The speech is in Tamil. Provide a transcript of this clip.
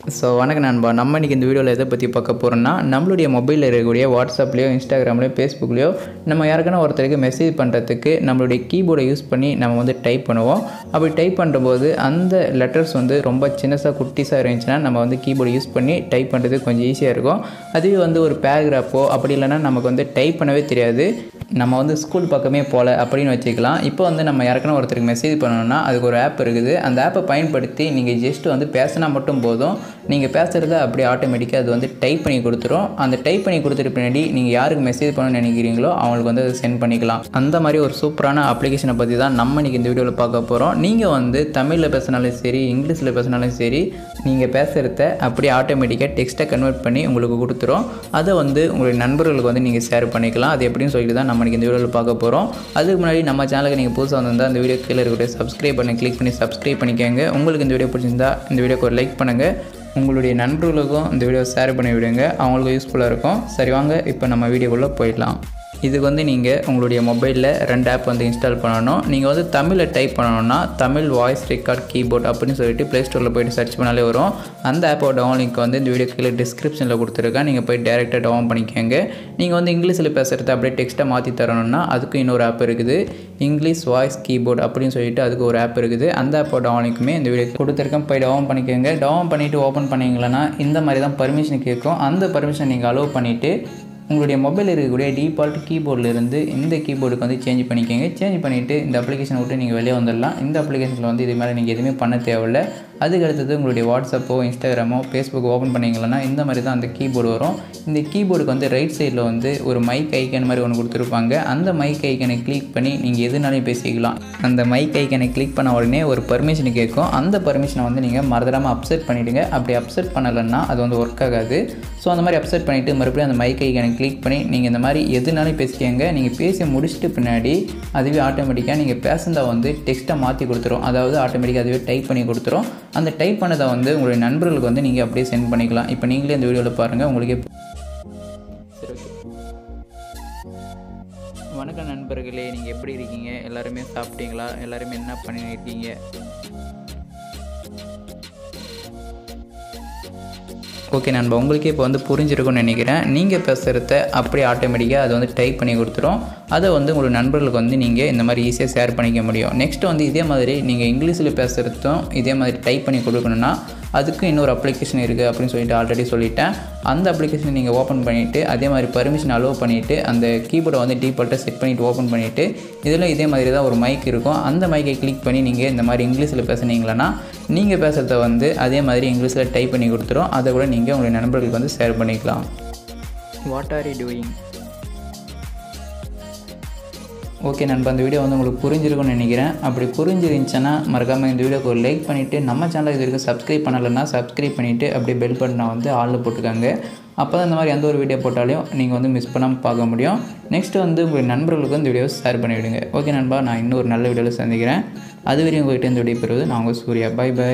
ஸோ வணக்கம் நண்பா. நம்ம இன்றைக்கி இந்த வீடியோவில் எதை பற்றி பார்க்க போகிறோம்னா, நம்மளுடைய மொபைலில் இருக்கக்கூடிய வாட்ஸ்அப்லேயோ இன்ஸ்டாகிராம்லேயோ ஃபேஸ்புக்லேயோ நம்ம யாருக்கான ஒருத்தருக்கு மெசேஜ் பண்ணுறதுக்கு நம்மளுடைய கீபோர்டை யூஸ் பண்ணி நம்ம வந்து டைப் பண்ணுவோம். அப்படி டைப் பண்ணும்போது அந்த லெட்டர்ஸ் வந்து ரொம்ப சின்னதாக குட்டிஸாக இருந்துச்சுன்னா நம்ம வந்து கீபோர்டு யூஸ் பண்ணி டைப் பண்ணுறது கொஞ்சம் ஈஸியாக இருக்கும். அதுவே வந்து ஒரு பேராகிராஃபோ அப்படி இல்லைனா நமக்கு வந்து டைப் பண்ணவே தெரியாது, நம்ம வந்து ஸ்கூல் பக்கமே போகல அப்படின்னு வச்சுக்கலாம். இப்போ வந்து நம்ம யாருக்கான ஒருத்தருக்கு மெசேஜ் பண்ணணும்னா அதுக்கு ஒரு ஆப் இருக்குது. அந்த ஆப்பை பயன்படுத்தி நீங்கள் ஜஸ்ட் வந்து பேசினா மட்டும் போதும், நீங்கள் பேசுகிறத அப்படியே ஆட்டோமேட்டிக்காக அது வந்து டைப் பண்ணி கொடுத்துரும். அந்த டைப் பண்ணி கொடுத்துட்டு பின்னாடி நீங்கள் யாருக்கு மெசேஜ் பண்ணணும்னு நினைக்கிறீங்களோ அவங்களுக்கு வந்து அதை சென்ட் பண்ணிக்கலாம். அந்த மாதிரி ஒரு சூப்பரான அப்ளிகேஷனை பற்றி தான் நம்ம இன்றைக்கி இந்த வீடியோவில் பார்க்க போகிறோம். நீங்கள் வந்து தமிழில் பேசினாலும் சரி, இங்கிலீஷில் பேசினாலும் சரி, நீங்கள் பேசுகிறத அப்படியே ஆட்டோமேட்டிக்காக டெக்ஸ்ட்டை கன்வெர்ட் பண்ணி உங்களுக்கு கொடுத்துரும். அதை வந்து உங்களுடைய நண்பர்களுக்கு வந்து நீங்கள் ஷேர் பண்ணிக்கலாம். அது எப்படின்னு சொல்லிட்டு தான் நம்ம இன்றைக்கி இந்த வீடியோவில் பார்க்க போகிறோம். அதுக்கு முன்னாடி நம்ம சேனலுக்கு நீங்கள் புதுசாக வந்திருந்தால் இந்த வீடியோ கீழே இருக்கக்கூடிய சப்ஸ்கிரைப் பண்ணி கிளிக் பண்ணி சப்ஸ்கிரைப் பண்ணிக்கோங்க. உங்களுக்கு இந்த வீடியோ பிடிச்சிருந்தா இந்த வீடியோக்கு ஒரு லைக் பண்ணுங்கள். உங்களுடைய நண்பர்களுக்கும் இந்த வீடியோ ஷேர் பண்ணி விடுங்க, அவங்களுக்கும் யூஸ்ஃபுல்லாக இருக்கும். சரி வாங்க இப்போ நம்ம வீடியோக்குள்ளே போயிடலாம். இதுக்கு வந்து நீங்கள் உங்களுடைய மொபைலில் 2 ஆப் வந்து இன்ஸ்டால் பண்ணணும். நீங்கள் வந்து தமிழில் டைப் பண்ணணும்னா தமிழ் வாய்ஸ் ரெக்கார்ட் கீபோர்ட் அப்படின்னு சொல்லிட்டு ப்ளே ஸ்டோரில் போய்ட்டு சர்ச் பண்ணாலே வரும். அந்த ஆப்போட டவுன் லிங்க் வந்து இந்த வீடியோ கீழே டிஸ்கிரிப்ஷனில் கொடுத்துருக்கேன். நீங்கள் போய் டேரெக்டாக டவுன் பண்ணிக்கோங்க. நீங்கள் வந்து இங்கிலீஷில் பேசுகிறத அப்படியே டெக்ஸ்ட்டை மாற்றி தரணும்னா அதுக்கு இன்னொரு ஆப் இருக்குது, இங்கிலீஷ் வாய்ஸ் கீபோர்ட் அப்படின்னு சொல்லிட்டு அதுக்கு ஒரு ஆப் இருக்குது. அந்த ஆப்போட டவுன் லிங்க்குமே இந்த வீடியோ கொடுத்துருக்கேன், போய் டவுன் பண்ணிக்கோங்க. டவுன் பண்ணிவிட்டு ஓப்பன் பண்ணிங்களன்னா இந்த மாதிரி தான் பர்மிஷன் கேட்கும். அந்த பர்மிஷன் நீங்கள் அலோவ் பண்ணிவிட்டு உங்களுடைய மொபைலில் இருக்கக்கூடிய டிஃபால்ட் கீபோர்டிலிருந்து இந்த கீபோர்டுக்கு வந்து சேஞ்ச் பண்ணிக்கோங்க. சேஞ்ச் பண்ணிவிட்டு இந்த அப்ளிகேஷனை விட்டு நீங்கள் வெளியே வந்துடலாம். இந்த அப்ளிகேஷனில் வந்து இது மேலே நீங்கள் எதுவுமே பண்ண தேவையில்லை. அதுக்கு அடுத்தது உங்களுடைய வாட்ஸ்அப்போ இன்ஸ்டாகிராமோ ஃபேஸ்புக்கோ ஓப்பன் பண்ணிங்களன்னா இந்த மாதிரி தான் அந்த கீபோர்டு வரும். இந்த கீபோர்டுக்கு வந்து ரைட் சைடில் வந்து ஒரு மைக் ஐக்கன் மாதிரி ஒன்று கொடுத்துருப்பாங்க. அந்த மைக் ஐக்கனை கிளிக் பண்ணி நீங்கள் எதுனாலும் பேசிக்கலாம். அந்த மைக் ஐக்கனை கிளிக் பண்ண உடனே ஒரு பர்மிஷன் கேட்கும். அந்த பர்மிஷனை வந்து நீங்கள் மறந்துடாமல் அப்செட் பண்ணிவிடுங்க. அப்படி அப்செட் பண்ணலைன்னா அது வந்து ஒர்க் ஆகாது. ஸோ அந்த மாதிரி அப்செட் பண்ணிவிட்டு மறுபடியும் அந்த மைக் ஐக்கனை கிளிக் பண்ணி நீங்கள் இந்த மாதிரி எதுனாலும் பேசிக்கங்க. நீங்கள் பேசி முடிச்சுட்டு பின்னாடி அதுவே ஆட்டோமேட்டிக்காக நீங்கள் பேசுனதை வந்து டெக்ஸ்ட்டை மாற்றி கொடுத்துரும். அதாவது ஆட்டோமேட்டிக்காக அதுவே டைப் பண்ணி கொடுத்துரும். அந்த டைப் பண்ணதை வந்து உங்களுடைய நண்பர்களுக்கு வந்து நீங்கள் அப்படியே சென்ட் பண்ணிக்கலாம். இப்போ நீங்களே இந்த வீடியோவில் பாருங்கள், உங்களுக்கே. வணக்கம் நண்பர்களே, நீங்கள் எப்படி இருக்கீங்க? எல்லாருமே சாப்பிட்டீங்களா? எல்லாருமே என்ன பண்ணியிருக்கீங்க? ஓகே நண்பா, உங்களுக்கே இப்போ வந்து புரிஞ்சிருக்கும்னு நினைக்கிறேன். நீங்கள் பேசுகிறத அப்படியே ஆட்டோமேட்டிக்காக அதை வந்து டைப் பண்ணி கொடுத்துரும். அதை வந்து உங்களோட நண்பர்களுக்கு வந்து நீங்கள் இந்த மாதிரி ஈஸியாக ஷேர் பண்ணிக்க முடியும். நெக்ஸ்ட் வந்து இதே மாதிரி நீங்கள் இங்கிலீஷில் பேசுகிறதும் இதே மாதிரி டைப் பண்ணி கொடுக்கணுன்னா அதுக்கு இன்னொரு அப்ளிகேஷன் இருக்குது அப்படின்னு சொல்லிட்டு ஆல்ரெடி சொல்லிட்டேன். அந்த அப்ளிகேஷனை நீங்கள் ஓப்பன் பண்ணிவிட்டு அதே மாதிரி பர்மிஷன் அலோவ் பண்ணிவிட்டு அந்த கீபோர்டை வந்து டிஃபால்ட்டாக செட் பண்ணிவிட்டு ஓப்பன் பண்ணிவிட்டு இதில் இதே மாதிரி தான் ஒரு மைக் இருக்கும். அந்த மைக்கை கிளிக் பண்ணி நீங்கள் இந்த மாதிரி இங்கிலீஷில் பேசுனீங்களன்னா நீங்கள் பேசுகிறத வந்து அதே மாதிரி இங்கிலீஷில் டைப் பண்ணி கொடுத்துரும். அதை கூட நீங்கள் உங்களுடைய நண்பர்களுக்கு வந்து ஷேர் பண்ணிக்கலாம். What are you doing? Okay நண்பா, இந்த வீடியோ வந்து உங்களுக்கு புரிஞ்சிருக்கும்னு நினைக்கிறேன். அப்படி புரிஞ்சிருந்துச்சுன்னா மறக்காமல் இந்த வீடியோக்கு ஒரு லைக் பண்ணிவிட்டு நம்ம சேனல் இது வரைக்கும் சப்ஸ்கிரைப் பண்ணலைன்னா சப்ஸ்கிரைப் பண்ணிவிட்டு அப்படியே பெல் பட்டனை வந்து ஆளில் போட்டுக்காங்க. அப்போ தான் இந்த மாதிரி எந்த ஒரு வீடியோ போட்டாலையும் நீங்கள் வந்து மிஸ் பண்ணாமல் பார்க்க முடியும். நெக்ஸ்ட்டு வந்து உங்கள் நண்பர்களுக்கு இந்த வீடியோ ஷேர் பண்ணிவிடுங்க. ஓகே நண்பா, நான் இன்னொரு நல்ல வீடியோவில் சந்திக்கிறேன். அதுவரையும் உங்கள்கிட்ட இந்த வீடியோ பெறுவது நான் உங்கள் சூர்யா. By by.